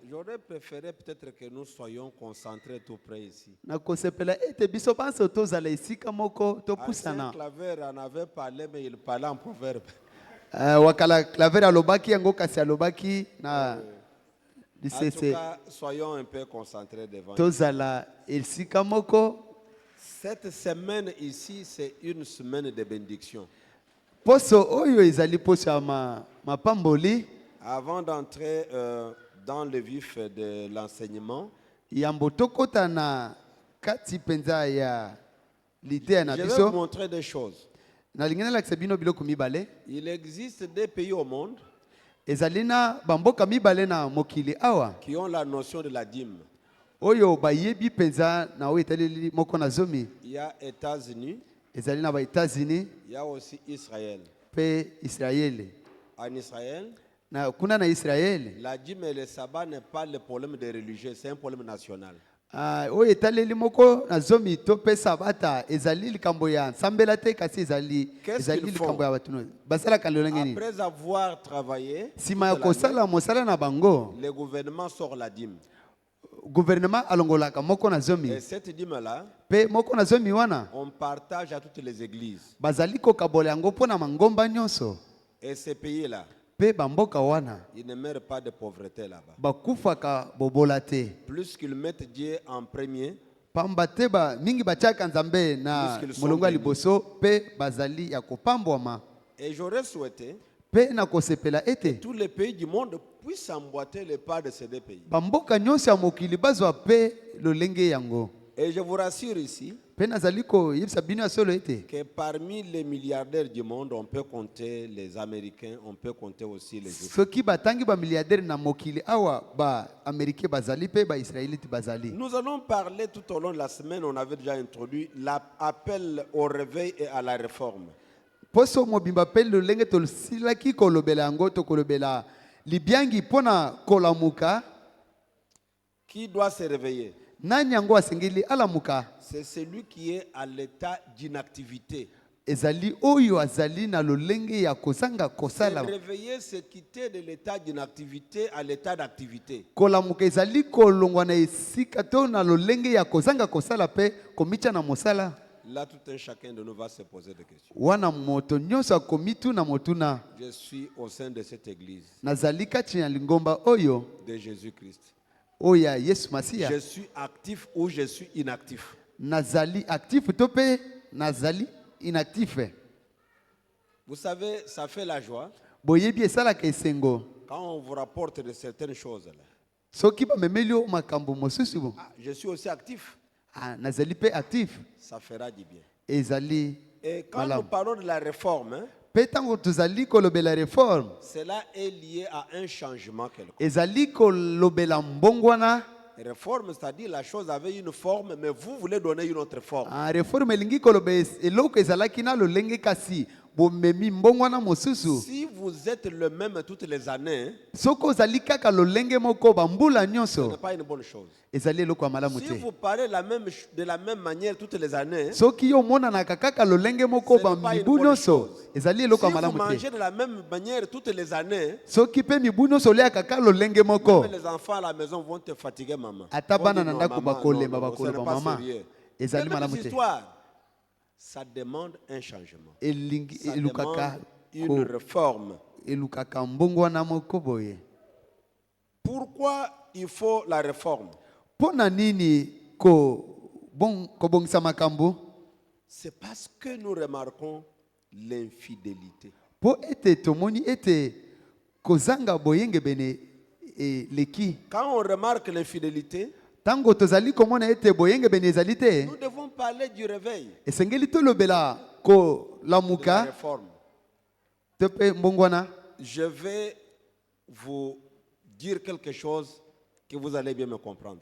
J'aurais préféré peut-être que nous soyons concentrés tout près ici. Ancien Claver en avait parlé, mais il parlait en proverbe. En tout cas, soyons un peu concentrés devant ici. Cette semaine ici, c'est une semaine de bénédiction. Avant d'entrer dans le vif de l'enseignement, je vais vous montrer des choses. Il existe des pays au monde qui ont la notion de la dîme. Il y a États-Unis, il y a aussi Israël. En Israël, la dîme et le sabbat n'est pas le problème des religieux, c'est un problème national. Après avoir travaillé, le gouvernement sort la dîme. Et cette dîme-là, on partage à toutes les églises. Et ces pays-là, ils ne meurent pas de pauvreté là-bas. Plus qu'ils mettent Dieu en premier, et j'aurais souhaité que tous les pays du monde puissent emboîter les pas de ces deux pays. Et je vous rassure ici que parmi les milliardaires du monde, on peut compter les Américains, on peut compter aussi les Juifs. Nous allons parler tout au long de la semaine, on avait déjà introduit l'appel au réveil et à la réforme. Qui doit se réveiller? C'est celui qui est à l'état d'inactivité. Se réveiller, c'est quitter de l'état d'inactivité à l'état d'activité. Là, tout un chacun de nous va se poser des questions. Je suis au sein de cette église de Jésus-Christ. Je suis actif ou je suis inactif. Vous savez, ça fait la joie quand on vous rapporte de certaines choses. Je suis aussi actif. Ça fera du bien. Et quand nous parlons de la réforme, cela est lié à un changement quelconque. Réforme, c'est-à-dire la chose avait une forme, mais vous voulez donner une autre forme. Si vous êtes le même toutes les années, ce n'est pas une bonne chose. Si vous parlez de la même manière toutes les années, ce n'est pas une bonne chose. Si vous mangez de la même manière toutes les années, même les enfants à la maison vont te fatiguer, maman. Ce n'est pas sérieux. C'est la même histoire. Ça demande un changement. Ça demande une réforme. Pourquoi il faut la réforme? C'est parce que nous remarquons l'infidélité. Quand on remarque l'infidélité, nous devons parler du réveil, de la réforme. Je vais vous dire quelque chose que vous allez bien me comprendre.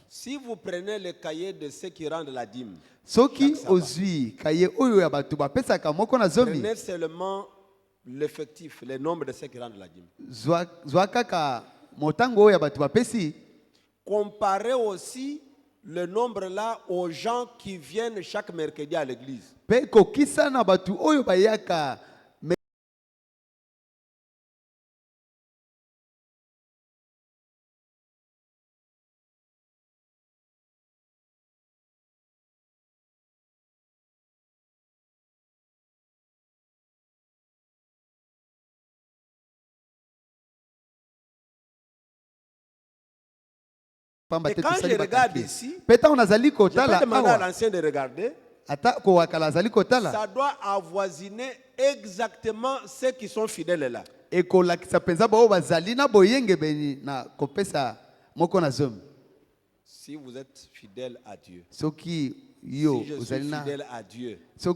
Si vous prenez le cahier de ceux qui rendent la dîme, prenez seulement l'effectif, le nombre de ceux qui rendent la dîme. Comparez aussi le nombre là aux gens qui viennent chaque mercredi à l'église. Et quand je regarde ici, je peux demander à l'ancien de regarder. Ça doit avoisiner exactement ceux qui sont fidèles là. Si vous êtes fidèle à Dieu, si je suis fidèle à Dieu, nous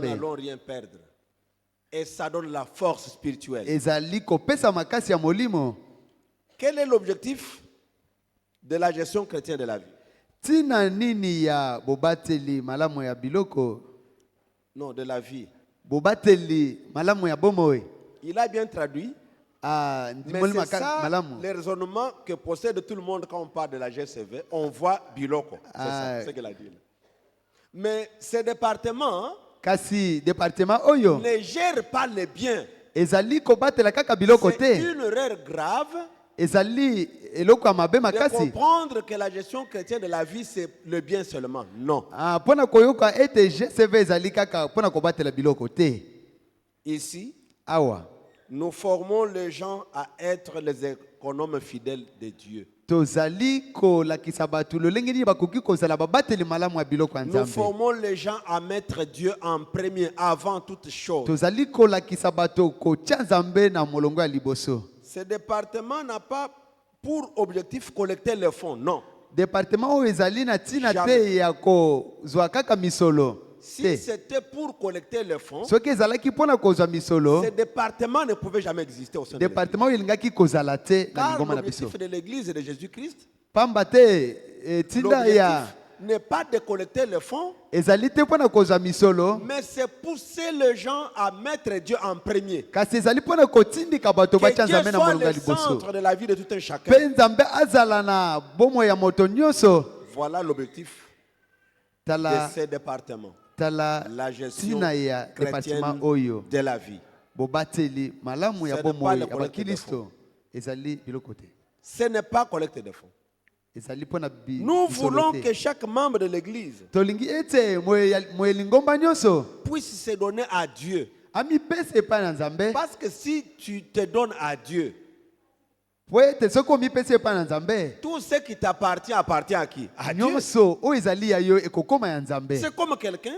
n'allons rien perdre. Et ça donne la force spirituelle. Quel est l'objectif de la gestion chrétienne de la vie? Non, de la vie. Il a bien traduit. Mais c'est ça le raisonnement que possède tout le monde quand on parle de la GCV. On voit Biloko. C'est ça, c'est ce qu'il a dit. Mais ces départements ne gèrent pas les biens. C'est une erreur grave de comprendre que la gestion chrétienne de la vie, c'est le bien seulement. Non. Ici, nous formons les gens à être les économes fidèles de Dieu. Nous formons les gens à mettre Dieu en premier, avant toute chose. Ce département n'a pas pour objectif collecter les fonds, non. Si c'était pour collecter les fonds, ce département ne pouvait jamais exister au sein de l'Église. Car l'objectif de l'Église de Jésus-Christ, l'objectif n'est pas de collecter les fonds, mais c'est pousser les gens à mettre Dieu en premier. Que Dieu soit le centre de la vie de tout un chacun. Voilà l'objectif de ces départements. La gestion chrétienne de la vie. Ce n'est pas collecter des fonds. Nous voulons que chaque membre de l'Église puisse se donner à Dieu. Parce que si tu te donnes à Dieu, tout ce qui t'appartient appartient à qui? À Dieu. C'est comme quelqu'un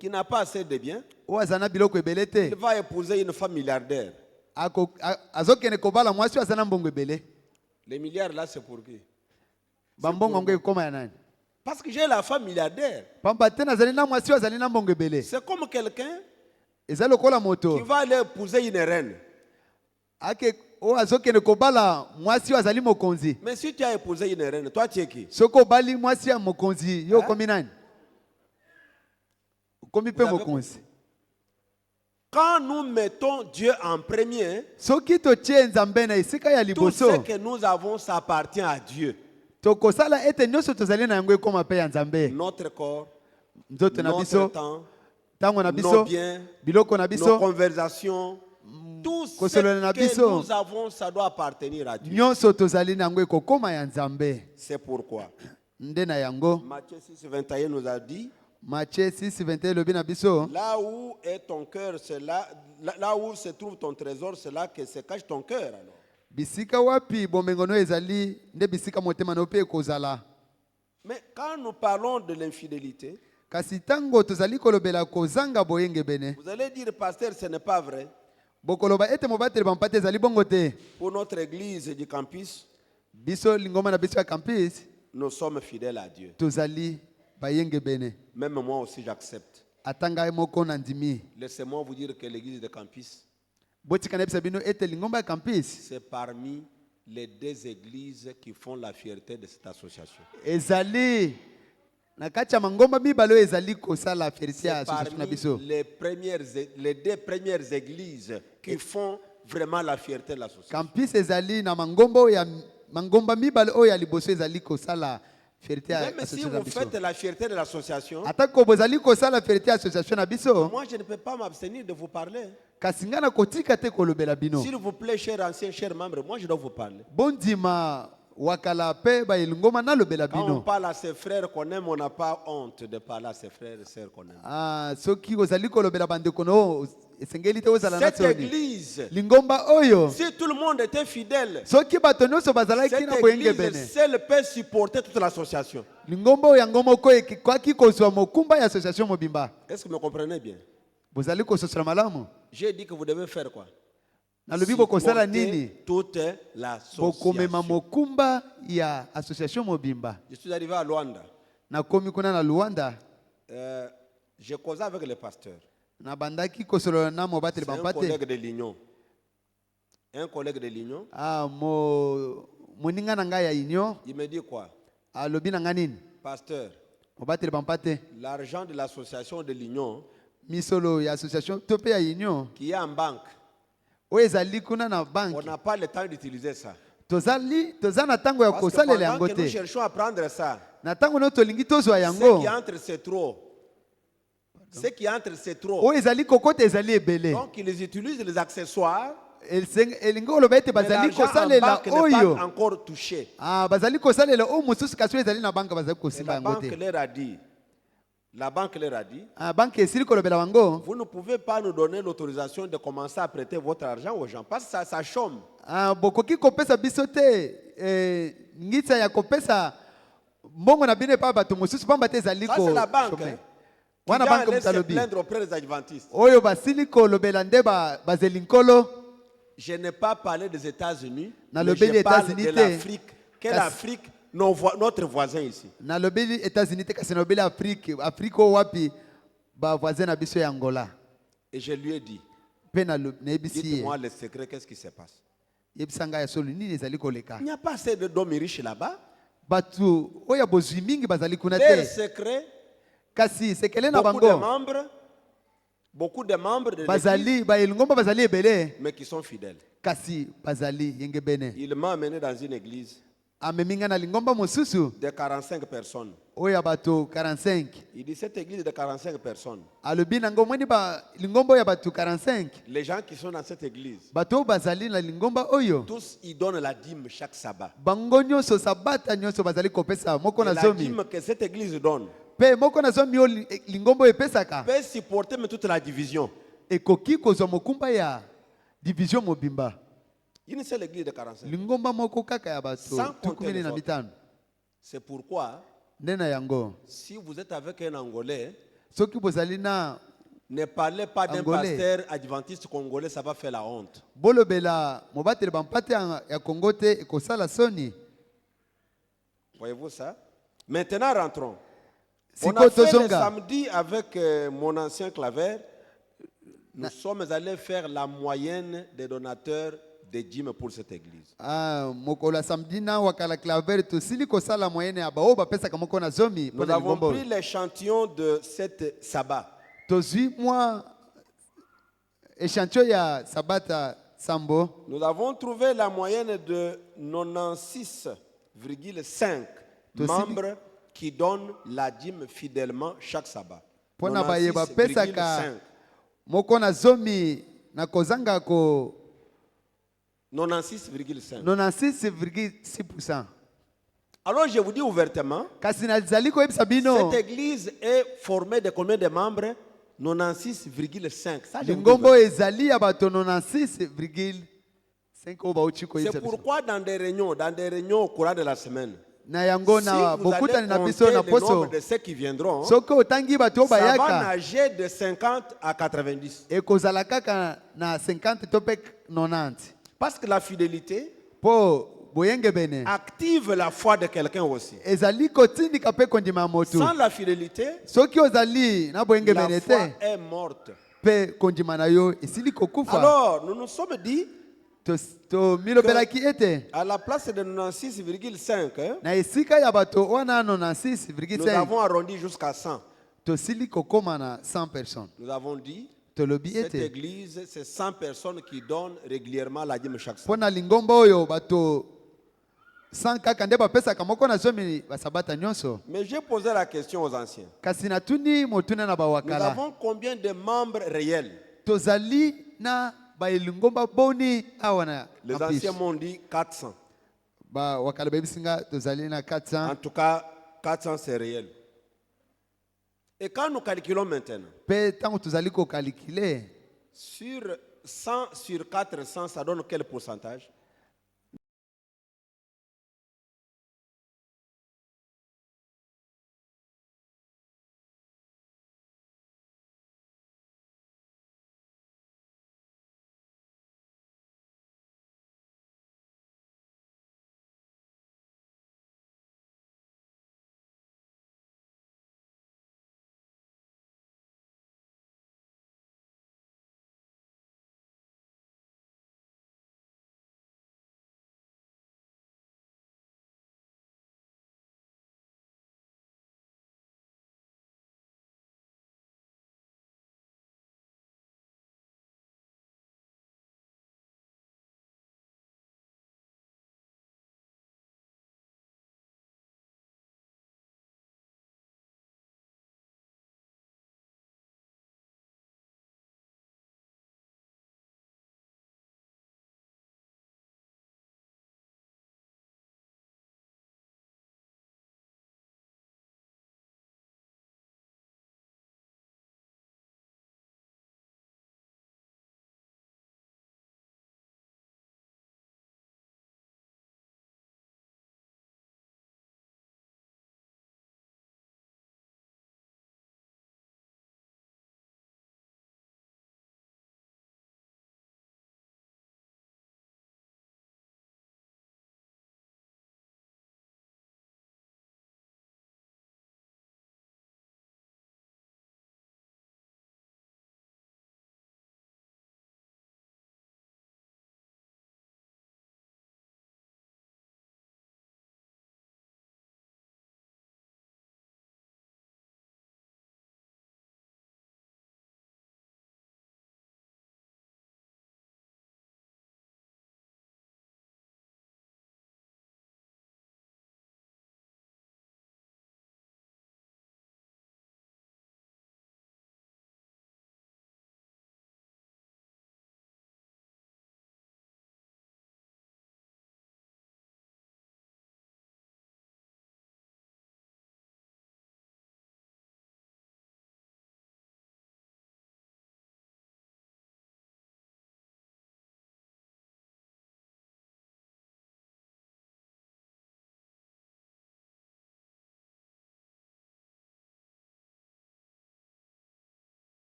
qui n'a pas assez de biens. Il va épouser une femme milliardaire. Les milliards là, c'est pour qui? Parce que j'ai la femme milliardaire. C'est comme quelqu'un qui va aller épouser une reine. Mais si tu as épousé une reine, toi tu es qui? Quand nous mettons Dieu en premier, tout ce que nous avons, ça appartient à Dieu. Notre corps, notre temps, nos biens, nos conversations, tout ce que nous avons, ça doit appartenir à Dieu. C'est pourquoi Matthieu 6, 21 nous a dit, là où est ton cœur, c'est là où se trouve ton trésor, c'est là que se cache ton cœur. Alors. Mais quand nous parlons de l'infidélité, vous allez dire, pasteur, ce n'est pas vrai. Pour notre église du campus, nous sommes fidèles à Dieu. Même moi aussi j'accepte. Laissez-moi vous dire que l'église de campus, c'est parmi les 2 églises qui font la fierté de cette association. C'est parmi les 2 premières églises qui font vraiment la fierté de l'association. mangomba mibale oyo ya liboso ezali kosala fierté ya Même si vous faites la fierté de l'association, atako bozali kosala fierté ya association na biso, moi je ne peux pas m'abstenir de vous parler. kasi nga na kotika te kolobela bino. S'il vous plaît, chers anciens, chers membres, moi je dois vous parler. Bondima wakala pe ba ilungoma na lobela Quand on bino. parle à ses frères qu'on aime, on n'a pas honte de parler à ses frères et sœurs qu'on aime. Ah, soki ozali kolobela bandeko no esengeli te ozala na Cette tsoni. église, Lingomba oyo, si tout le monde était fidèle, soki bato nyonso bazalaki cette na boyenge église bene. seule peut supporter toute l'association. Lingomba oyo yango moko ekwaki kozwa mokumba ya association mobimba. Est-ce que vous me comprenez bien? Bozali kososola malamu. J'ai dit que vous devez faire quoi? Nalobi bokosala nini? Supporter toute Bokomema l'association. mokumba ya association mobimba. Je suis arrivé à Luanda. Nakomi kuna na Luanda. J'ai causé avec le pasteur. Na bandaki kosolola na mobateli C'est un bampate. collègue de l'Union. Un collègue de l'Union. Ah, moninga na ngai ya union. Il me dit quoi? Alobi na ngai nini? Pasteur, Mobateli bampate. l'argent de l'association de l'Union Misolo ya association to pe ya union. qui est en banque, Oyo ezali kuna na on banki. n'a pas le temps d'utiliser ça. Toza na tango ya Parce que kosalela pendant yango que nous te. cherchons à prendre ça, Na tango no tolingi tozwa ce yango. qui entre c'est trop. Ce qui entre c'est trop. Oyo ezali kokota ezali ebele. Donc ils utilisent les accessoires. Elingi oloba ete Mais bazali l'argent en kosalela banque n'est oyo. pas encore touché. Ah, bazali kosalela oyo mosusu kasi oyo ezali na banka bazali Et kosimba la yango banque te. leur a dit, la banque leur a dit, Ah, banki esili kolobela bango. vous ne pouvez pas nous donner l'autorisation de commencer à prêter votre argent aux gens parce que ça chôme. Ah, bokoki kopesa biso te ngitsa ya kopesa mbongo na bino epa bato mosusu pamba te ezali Ça c'est la banque. Hein, qui wana vient banke aller se mutalobi plaindre auprès des adventistes. oyo basili kolobela nde bazeli nkolo. Je n'ai pas parlé des États-Unis, Na mais lobeli je parle États-Unis de te. l'Afrique. Quelle Kasi- Afrique? Notre voisin ici. nalobeli États-Unis te kasi nalobeli Afrique oyo wapi bavoisin na biso ya Angola. Et je lui ai dit, Mpe nayebisi ye dites-moi le secret, qu'est-ce qui se passe? yebisa ngai ya solo nini ezali koleka. Il n'y a pas assez d'hommes riches là-bas. Bato oyo ya bozwi mingi bazali kuna Leur te, secret, kasi sekele na beaucoup de bango membres, de l'église, bazali baelingomba bazali ebele mais qui sont fidèles. kasi bazali yenge bene. Il m'a amené dans une église Amemi nga na lingomba mosusu de 45 personnes. oyo ya bato 45. Il dit, cette église de 45 personnes, Alobi nango mweni lingomba oyo ya bato 45. les gens qui sont dans cette église, Bato oyo bazali na lingomba oyo tous ils donnent la dîme chaque sabbat. bango nyonso sabata nyonso bazali kopesa moko Et na la zomi. dîme que cette église donne Pe moko na zomi oyo lingomba oyo epesaka peut supporter mais toute la division. ekoki kozwa mokumba ya division mobimba. Une seule église de 45. Lingomba moko kaka ya bato Sans compter tukumi les na autres. mitano. C'est pourquoi, Nde na yango si vous êtes avec un Angolais, soki bozali na ne parlez pas d'un Angolais. pasteur adventiste congolais, ça va faire la honte. bolobela mobateli bampate ya Kongo te ekosala soni. Voyez-vous ça? Maintenant, rentrons. On Siko a fait le tozonga samedi avec mon ancien claver. Nous sommes allés faire la moyenne des donateurs de dîmes pour cette église. mokolo ya samedi na wakala claver tosili kosala moyene ya baoyo bapesaka moko na zomi Nous mpona avons lingomba pris oyo. l'échantillon de cette sabbat. Tozwi mwa échantillon ya sabata sambo. Nous avons trouvé la moyenne de 96,5 membres qui donnent la dîme fidèlement chaque sabbat. Mpona baye 96,5. bapesaka moko na zomi na kozanga ko 96,5. 96,6%. Alors je vous dis ouvertement, Kasi nazali koyebisa bino cette église est formée de combien de membres? 96,5. Ça, je vous dis lingombo ouvertement. ezali ya bato 96,5 oyo bauti koyebisa C'est biso. pourquoi dans des réunions au courant de la semaine, Na yango si na vous allez bokutani na biso compter na le nombre poso de ceux qui viendront, soki otangi bato oyo ça va bayaka nager de 50 à 90. ekozala kaka na 50 to mpe 90 Parce que la fidélité mpo boyenge bene active la foi de quelqu'un aussi. ezali kotindika mpe kondima ya motu. Sans la fidélité, Soki ozali na boyenge la bene foi te est morte. mpe kondima na yo esili kokufa. Alors, nous nous sommes dit, tomilobelaki ete à la place de 96,5, hein, na esika ya bato wana nous 96,5 avons arrondi jusqu'à 100. tosili kokóma na 100 personnes. Nous avons dit, Tolobi cette ete église, c'est 100 personnes qui donnent régulièrement la dîme chaque mpo semaine. na lingomba oyo bato Mais j'ai posé la question aux anciens. Nous avons combien de membres réels? Les anciens m'ont dit 400. En tout cas, 400 c'est réel. Et quand nous calculons maintenant, sur 100 sur 400, ça donne quel pourcentage?